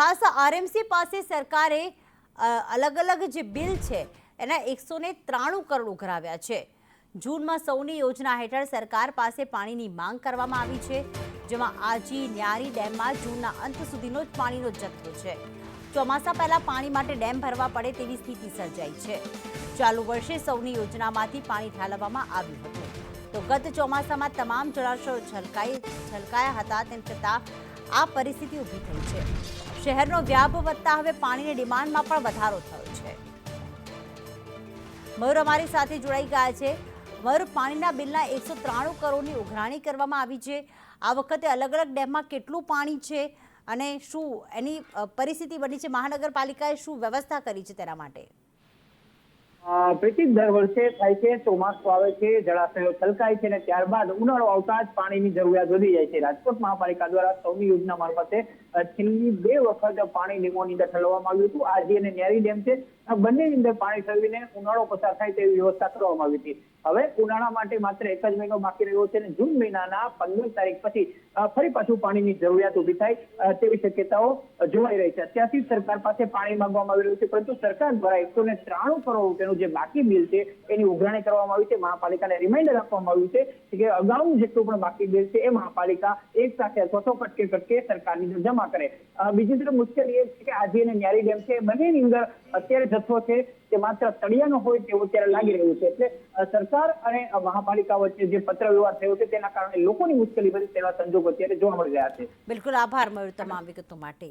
ખાસ આરએમસી પાસે સરકારે અલગ અલગ જે બિલ છે એના 193 કરોડ ઉઘરાવ્યા છે। જૂનમાં સૌની યોજના હેઠળ સરકાર પાસે પાણીની માંગ કરવામાં આવી છે, જેમાં આજી ન્યારી ડેમમાં જૂનના અંત સુધીનો જ પાણીનો જથ્થો છે। ચોમાસા પહેલા પાણી માટે ડેમ ભરવા પડે તેવી સ્થિતિ સર્જાઈ છે। ચાલુ વર્ષે સૌની યોજનામાંથી પાણી ઠાલવવામાં આવ્યું હતું, તો ગત ચોમાસામાં તમામ જળાશયો છલકાયા હતા, તેમ છતાં આ પરિસ્થિતિ ઊભી થઈ છે। શહેરનો વ્યાપ વધતા હવે પાણીની ડિમાન્ડમાં પણ વધારો થયો છે। મયુર અમારી સાથે જોડાઈ ગયા છે। મયુર, પાણીના બિલના 193 કરોડની ઉઘરાણી કરવામાં આવી છે। આ વખતે અલગ અલગ ડેમમાં કેટલું પાણી છે અને શું એની પરિસ્થિતિ બની છે? મહાનગરપાલિકાએ શું વ્યવસ્થા કરી છે તેના માટે? પ્રીતિ, દર વર્ષે થાય છે, ચોમાસું આવે છે, જળાશયો છલકાય છે અને ત્યારબાદ ઉનાળો આવતા જ પાણીની જરૂરિયાત વધી જાય છે। રાજકોટ મહાપાલિકા દ્વારા સૌની યોજના મારફતે છેલ્લી 2 વખત પાણી ડેમોની અંદર ઠલવવામાં આવ્યું હતું। આજી અને ન્યારી ડેમ છે, આ બંનેની અંદર પાણી ઠલવીને ઉનાળો પસાર થાય તેવી વ્યવસ્થા કરવામાં આવી હતી। હવે ઉનાળા માટે માત્ર 1 જ મહિનો બાકી રહ્યો છે અને જૂન મહિનાના 15 તારીખ પછી ફરી પાછું પાણીની જરૂરિયાત ઊભી થાય તેવી શક્યતાઓ જોવાઈ રહી છે। અત્યારથી સરકાર પાસે પાણી માંગવામાં આવી રહ્યું છે, પરંતુ સરકાર દ્વારા 193 કરોડ રૂપિયાનું જે બાકી બિલ છે એની ઉઘરાણી કરવામાં આવી છે। મહાપાલિકાને રિમાઇન્ડર આપવામાં આવ્યું છે કે અગાઉનું જેટલું પણ બાકી બિલ છે એ મહાપાલિકા એક સાથે અથવા તો કટકે સરકારની અંદર જમા કરે। બીજી તરફ મુશ્કેલી એ છે કે આજી અને ન્યારી ડેમ છે, બંનેની અંદર અત્યારે જથ્થો છે તે માત્ર તળિયાનો હોય તેવું અત્યારે લાગી રહ્યું છે। એટલે સરકાર અને મહાપાલિકા વચ્ચે જે પત્ર વ્યવહાર થયો છે તેના કારણે લોકોની મુશ્કેલી બધી તેવા સંજોગો અત્યારે જોવા મળી રહ્યા છે। બિલકુલ, આભાર મયુર તમામ વિગતો માટે।